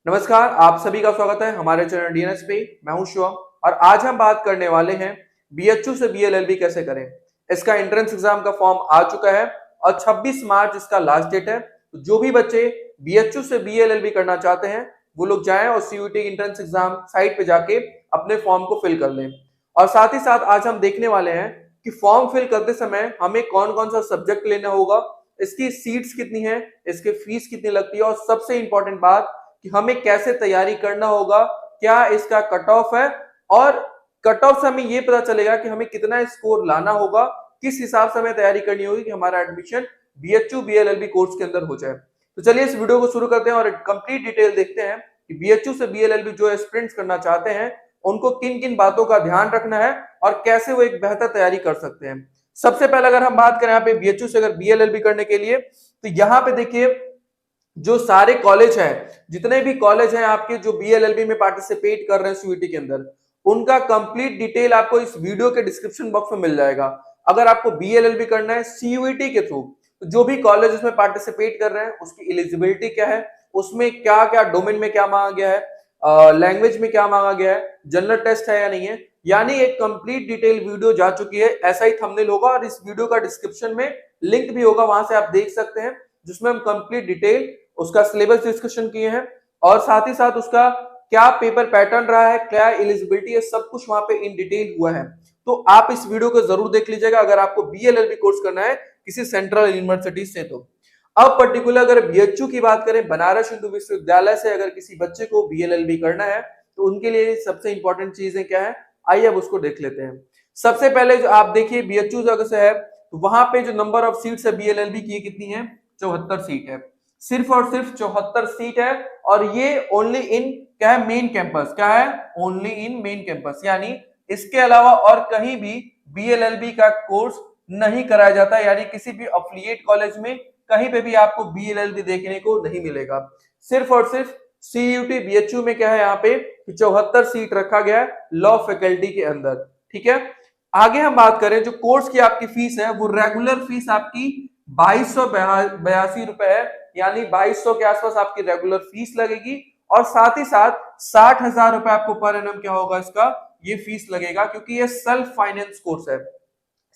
नमस्कार, आप सभी का स्वागत है हमारे चैनल डीएनएस पे। मैं हूं शिवम और आज हम बात करने वाले हैं बीएचयू से बीएलएलबी कैसे करें। इसका एंट्रेंस एग्जाम का फॉर्म आ चुका है और 26 मार्च इसका लास्ट डेट है। तो जो भी बच्चे बीएचयू से बीएलएलबी करना चाहते हैं वो लोग जाएं और सीयूईटी एंट्रेंस एग्जाम साइट पे जाके अपने फॉर्म को फिल कर लें। और साथ ही साथ आज हम देखने वाले हैं कि फॉर्म फिल करते समय हमें कौन कौन सा सब्जेक्ट लेना होगा, इसकी सीट्स कितनी है, इसकी फीस कितनी लगती है और सबसे इंपॉर्टेंट बात कि हमें कैसे तैयारी करना होगा, क्या इसका कट ऑफ है और कट ऑफ से हमें यह पता चलेगा कि हमें कितना स्कोर लाना होगा, किस हिसाब से हमें तैयारी करनी होगी कि हमारा एडमिशन बीएचयू बीएलएलबी कोर्स के अंदर हो जाए। तो चलिए इस वीडियो को शुरू करते हैं और कंप्लीट डिटेल देखते हैं कि बीएचयू से बीएलएलबी जो एस्पिरेंट्स करना चाहते हैं उनको किन किन बातों का ध्यान रखना है और कैसे वो एक बेहतर तैयारी कर सकते हैं। सबसे पहले अगर हम बात करें यहाँ पे बीएचयू से अगर बीएलएलबी करने के लिए, तो यहाँ पे देखिए जो सारे कॉलेज हैं, जितने भी कॉलेज हैं आपके जो बीएलएलबी में पार्टिसिपेट कर रहे हैं सीयूईटी के अंदर, उनका कंप्लीट डिटेल आपको इस वीडियो के डिस्क्रिप्शन बॉक्स में मिल जाएगा। अगर आपको बीएलएलबी करना है सीयूईटी के थ्रू, तो जो भी कॉलेज उसमें पार्टिसिपेट कर रहे हैं उसकी एलिजिबिलिटी क्या है, उसमें क्या क्या डोमेन में क्या मांगा गया है, लैंग्वेज में क्या मांगा गया है, जनरल टेस्ट है या नहीं है, यानी एक कंप्लीट डिटेल वीडियो जा चुकी है। ऐसा ही थंबनेल होगा और इस वीडियो का डिस्क्रिप्शन में लिंक भी होगा, वहां से आप देख सकते हैं, जिसमें हम कंप्लीट डिटेल उसका सिलेबस डिस्कशन किए हैं और साथ ही साथ उसका क्या पेपर पैटर्न रहा है, क्या एलिजिबिलिटी है, सब कुछ वहां पे इन डिटेल हुआ है। तो आप इस वीडियो को जरूर देख लीजिएगा अगर आपको बीएलएलबी कोर्स करना है किसी सेंट्रल यूनिवर्सिटी से। तो अब पर्टिकुलर अगर बीएचयू की बात करें, बनारस हिंदू विश्वविद्यालय से अगर किसी बच्चे को बीएलएलबी करना है तो उनके लिए सबसे इंपॉर्टेंट चीजें क्या है, आइए अब उसको देख लेते हैं। सबसे पहले जो आप देखिए बीएचयू अगर से है तो वहां पे जो नंबर ऑफ सीट्स है बीएलएलबी की कितनी है, 74 सीट है। सिर्फ और सिर्फ 74 सीट है और ये ओनली इन क्या है, मेन कैंपस। क्या है, ओनली इन मेन कैंपस, यानी इसके अलावा और कहीं भी बीएलएलबी का कोर्स नहीं कराया जाता, यानी किसी भी अफिलिएट कॉलेज में कहीं पे भी आपको बीएलएलबी देखने को नहीं मिलेगा। सिर्फ और सिर्फ सीयूटी बीएचयू में क्या है, यहाँ पे 74 सीट रखा गया है लॉ फैकल्टी के अंदर। ठीक है, आगे हम बात करें जो कोर्स की आपकी फीस है वो रेगुलर फीस आपकी 2282 रुपए है, यानी 2200 के आसपास आपकी रेगुलर फीस लगेगी और साथ ही साथ 60,000 रुपए आपको पर एनम क्या होगा इसका, ये फीस लगेगा, क्योंकि ये सेल्फ फाइनेंस कोर्स है।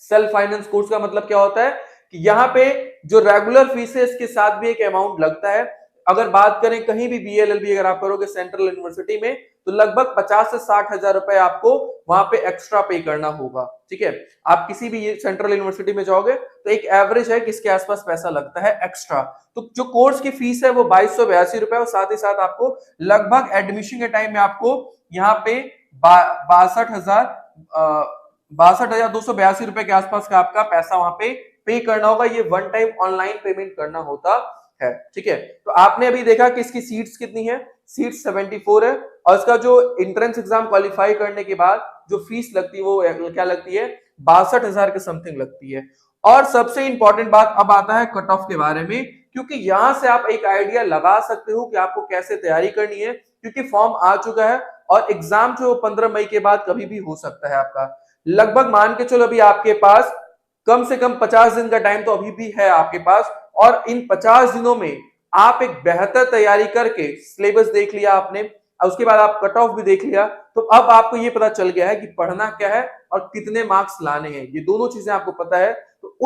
सेल्फ फाइनेंस कोर्स का मतलब क्या होता है कि यहाँ पे जो रेगुलर फीस है इसके साथ भी एक अमाउंट लगता है। अगर बात करें कहीं भी बीएलएलबी अगर आप करोगे सेंट्रल यूनिवर्सिटी में तो लगभग 50 से 60,000 रुपए आपको वहां पे एक्स्ट्रा पे करना होगा। ठीक है, आप किसी भी सेंट्रल यूनिवर्सिटी में जाओगे तो एक एवरेज है किसके आसपास पैसा लगता है एक्स्ट्रा। तो जो कोर्स की फीस है वो 2282 रुपए और साथ ही साथ आपको लगभग एडमिशन के टाइम में आपको यहाँ पे 62,282 रुपए के आसपास का आपका पैसा वहां पे करना होगा। ये वन टाइम ऑनलाइन पेमेंट करना होता है। ठीक है, तो आपने अभी देखा कि इसकी सीट्स कितनी है, सीट 74 है और इसका जो एंट्रेंस एग्जाम क्वालिफाई करने के बाद जो फीस लगती है वो क्या लगती है, 62,000 के समथिंग लगती है। और सबसे इंपॉर्टेंट बात अब आता है कट ऑफ के बारे में, क्योंकि यहां से आप एक आइडिया लगा सकते हो कि आपको कैसे तैयारी करनी है, क्योंकि फॉर्म आ चुका है और एग्जाम जो 15 मई के बाद कभी भी हो सकता है आपका। लगभग मान के चलो अभी आपके पास कम से कम 50 दिन का टाइम तो अभी भी है आपके पास और इन 50 दिनों में आप एक बेहतर तैयारी करके सिलेबस देख लिया आपने और उसके बाद आप कट ऑफ भी देख लिया, तो अब आपको ये पता चल गया है कि पढ़ना क्या है और कितने मार्क्स लाने हैं। ये दोनों चीजें आपको पता है, तो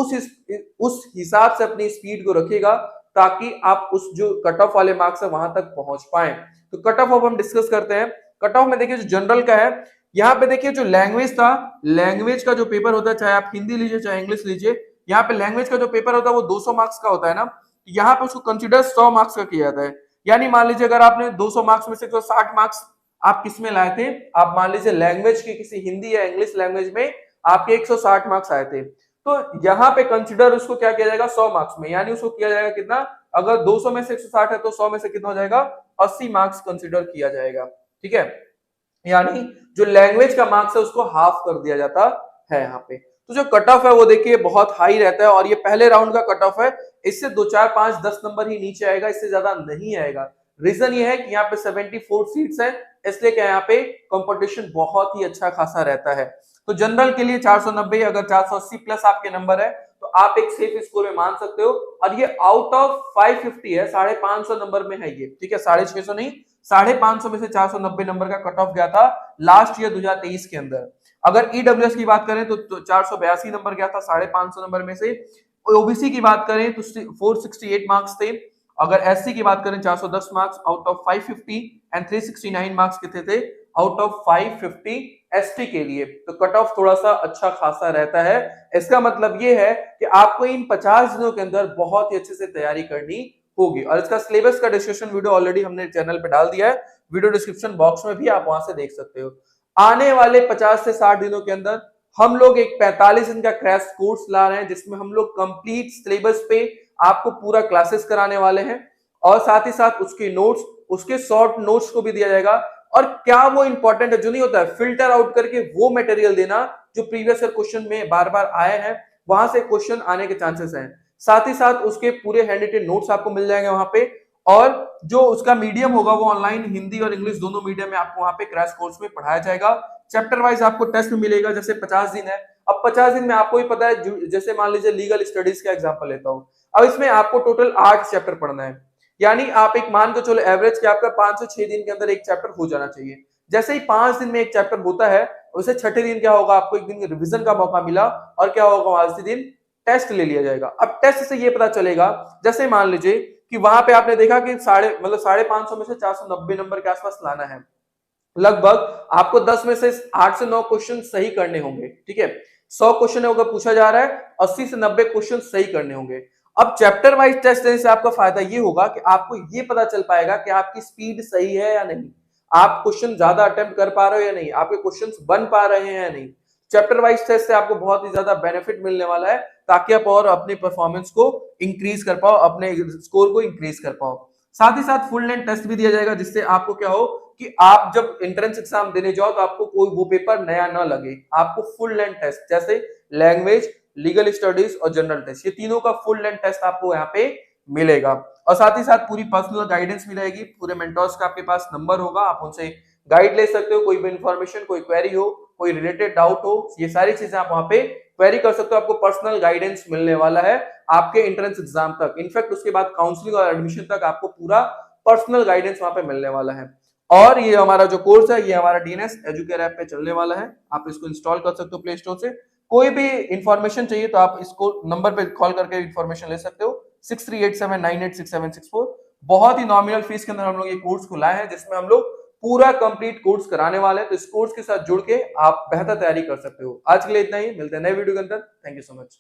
उस हिसाब से अपनी स्पीड को रखिएगा ताकि आप उस जो कट ऑफ वाले मार्क्स है वहां तक पहुंच पाए। तो कट ऑफ अब हम डिस्कस करते हैं। कट ऑफ में देखिए जो जनरल का है, यहाँ पे देखिए जो लैंग्वेज था, लैंग्वेज का जो पेपर होता है, चाहे आप हिंदी लीजिए चाहे इंग्लिश लीजिए, यहाँ पे लैंग्वेज का जो पेपर होता है वो 200 मार्क्स का होता है ना, यहाँ पे उसको कंसिडर 100 मार्क्स का किया जाता है। यानी मान लीजिए अगर आपने 200 मार्क्स में से 160 मार्क्स आप किस में लाए थे, आप मान लीजिए लैंग्वेज के किसी हिंदी या इंग्लिश लैंग्वेज में आपके 160 मार्क्स आए थे, तो यहाँ पे कंसिडर उसको क्या किया जाएगा 100 मार्क्स में, यानी उसको किया जाएगा कितना, अगर 200 में से 160 है तो 100 में से कितना हो जाएगा, 80 मार्क्स कंसिडर किया जाएगा। ठीक है, यानी जो लैंग्वेज का मार्क्स है उसको हाफ कर दिया जाता है यहाँ पे। तो जो कट ऑफ है वो देखिए बहुत हाई रहता है और ये पहले राउंड का कट ऑफ है, इससे 2 4 5 10 नंबर ही नीचे आएगा, इससे ज्यादा नहीं आएगा। रीजन ये है कि यहाँ पे 74 सीट्स हैं, इसलिए क्या यहाँ पे कंपटीशन बहुत ही अच्छा खासा रहता है। तो जनरल के लिए 490, अगर 480 प्लस आपके नंबर है तो आप एक सेफ स्कोर में मान सकते हो और ये आउट ऑफ 550 है, 550 नंबर में है ये। ठीक है, 650 नहीं 550 में से 490 नंबर का कट ऑफ गया था लास्ट ईयर 2023 के अंदर। अगर ईडब्ल्यूएस की बात करें तो 482 नंबर गया था 550 नंबर में से। ओबीसी की बात करें तो 468 मार्क्स थे। अगर एससी की बात करें 410 marks out of 550 and 369 marks कितने थे आउट ऑफ 550 एसटी के लिए। तो कट ऑफ थोड़ा सा अच्छा खासा रहता है। इसका मतलब ये है कि आपको इन 50 दिनों के अंदर बहुत ही अच्छे से तैयारी करनी होगी। और इसका सिलेबस का डिस्कशन वीडियो ऑलरेडी हमने चैनल पे डाल दिया है, वीडियो डिस्क्रिप्शन बॉक्स में भी आप वहां से देख सकते हो। आने वाले 50 से 60 दिनों के अंदर हम लोग एक 45 दिन का क्रैश कोर्स ला रहे हैं, जिसमें हम लोग कंप्लीट सिलेबस पे आपको पूरा क्लासेस कराने वाले हैं और साथ ही साथ उसके नोट्स, उसके शॉर्ट नोट्स को भी दिया जाएगा। और क्या वो इंपॉर्टेंट है जो नहीं होता है, फिल्टर आउट करके वो मटेरियल देना जो प्रीवियस ईयर क्वेश्चन में बार बार आए हैं, वहां से क्वेश्चन आने के चांसेस हैं। साथ ही साथ उसके पूरे हैंड रिटन नोट्स आपको मिल जाएंगे वहां पे। और जो उसका मीडियम होगा वो ऑनलाइन हिंदी और इंग्लिश दोनों मीडियम में आपको वहां पे क्रैश कोर्स में पढ़ाया जाएगा। चैप्टर वाइज आपको टेस्ट मिलेगा, जैसे 50 दिन है। अब 50 दिन में आपको ही पता है, जैसे मान लीजिए लीगल स्टडीज का एग्जांपल लेता हूं, अब इसमें आपको टोटल 8 चैप्टर पढ़ना है। यानी आप एक मान के चलो एवरेज कि आपका 5 से 6 दिन के अंदर एक चैप्टर हो जाना चाहिए। जैसे ही 5 दिन में एक चैप्टर होता है, वैसे छठे दिन क्या होगा, आपको एक दिन रिवीजन का मौका मिला और क्या होगा, वहां दिन टेस्ट ले लिया जाएगा। अब टेस्ट से ये पता चलेगा, जैसे मान लीजिए कि वहां पे आपने देखा कि 550 में से 490 नंबर के आसपास लाना है, लगभग आपको 10 में से 8 से 9 क्वेश्चन सही करने होंगे। ठीक है, 100 क्वेश्चन अगर पूछा जा रहा है, 80 से 90 क्वेश्चन सही करने होंगे। अब चैप्टर वाइज टेस्ट देने से आपका फायदा ये होगा कि आपको ये पता चल पाएगा कि आपकी स्पीड सही है या नहीं, आप क्वेश्चन ज्यादा अटेम्प्ट कर पा रहे हो या नहीं, आपके क्वेश्चंस बन पा रहे हैं या नहीं। चैप्टर वाइज टेस्ट से आपको बहुत ही ज्यादा बेनिफिट मिलने वाला है, ताकि आप और अपने परफॉर्मेंस को इंक्रीज कर पाओ, अपने स्कोर को इंक्रीज कर पाओ। साथ ही साथ फुल लेंथ टेस्ट भी दिया जाएगा, जिससे आपको क्या हो कि आप जब एंट्रेंस एग्जाम देने जाओ तो आपको कोई वो पेपर नया ना लगे। आपको फुल लेंथ टेस्ट जैसे लैंग्वेज, लीगल स्टडीज और जनरल टेस्ट, ये तीनों का फुल लेंथ टेस्ट आपको यहाँ पे मिलेगा। और साथ ही साथ पूरी पर्सनल गाइडेंस मिलेगी, पूरे मेंटर्स का आपके पास नंबर होगा, आप उनसे गाइड ले सकते हो। कोई भी इंफॉर्मेशन, कोई क्वेरी हो, कोई रिलेटेड डाउट हो, ये सारी चीजें आप वहां पे क्वेरी कर सकते हो। आपको पर्सनल गाइडेंस मिलने वाला है आपके एंट्रेंस एग्जाम तक। इनफैक्ट उसके बाद काउंसलिंग और एडमिशन तक आपको पूरा पर्सनल गाइडेंस वहां पे मिलने वाला है। और ये हमारा जो कोर्स है, ये हमारा डीएनएस एजुकेयर ऐप पे चलने वाला है, आप इसको इंस्टॉल कर सकते हो प्ले स्टोर से। कोई भी इंफॉर्मेशन चाहिए तो आप इसको नंबर पे कॉल करके इंफॉर्मेशन ले सकते हो, 6387986764। बहुत ही नॉमिनल फीस के अंदर हम लोग ये कोर्स खुलाए हैं, जिसमें हम लोग पूरा कंप्लीट कोर्स कराने वाले हैं। तो इस कोर्स के साथ जुड़ के आप बेहतर तैयारी कर सकते हो। आज के लिए इतना ही, मिलते हैं नए वीडियो के अंदर। Thank you so much.